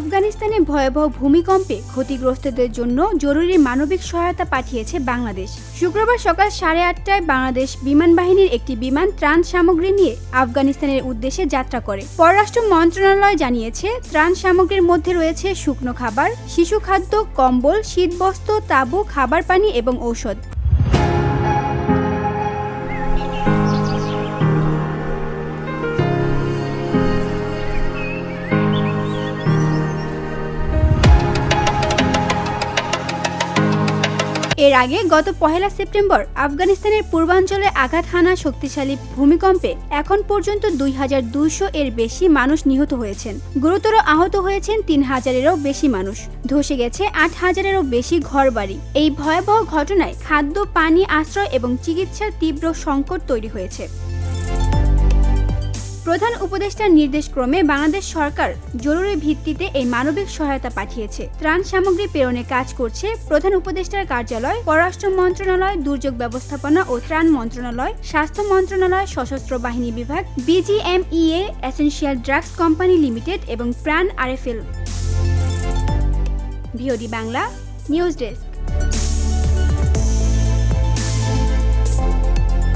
আফগানিস্তানে ভয়াবহ ভূমিকম্পে ক্ষতিগ্রস্তদের জন্য জরুরি মানবিক সহায়তা পাঠিয়েছে বাংলাদেশ। শুক্রবার সকাল 8:30টায় বাংলাদেশ বিমান বাহিনীর একটি বিমান ত্রাণ সামগ্রী নিয়ে আফগানিস্তানের উদ্দেশ্যে যাত্রা করে। পররাষ্ট্র মন্ত্রণালয় জানিয়েছে, ত্রাণ সামগ্রীর মধ্যে রয়েছে শুকনো খাবার, শিশু খাদ্য, কম্বল, শীতবস্ত্র, তাঁবু, খাবার পানি এবং ঔষধ। এর আগে গত 1 সেপ্টেম্বর আফগানিস্তানের পূর্বাঞ্চলে আঘাত হানা শক্তিশালী ভূমিকম্পে এখন পর্যন্ত 2200 এর বেশি মানুষ নিহত হয়েছেন। গুরুতর আহত হয়েছেন 3000-এরও বেশি মানুষ। ধসে গেছে 8000-এরও বেশি ঘরবাড়ি। এই ভয়াবহ ঘটনায় খাদ্য, পানি, আশ্রয় এবং চিকিৎসার তীব্র সংকট তৈরি হয়েছে। প্রধান উপদেষ্টার নির্দেশক্রমে বাংলাদেশ সরকার জরুরি ভিত্তিতে এই মানবিক সহায়তা পাঠিয়েছে। ত্রাণ সামগ্রী প্রেরণে কাজ করছে প্রধান উপদেষ্টার কার্যালয়, পররাষ্ট্র মন্ত্রণালয়, দুর্যোগ ব্যবস্থাপনা ও ত্রাণ মন্ত্রণালয়, স্বাস্থ্য মন্ত্রণালয়, সশস্ত্র বাহিনী বিভাগ, BGMEA, essential drugs company limited এবং প্রাণ RFL. VOD Bangla news desk.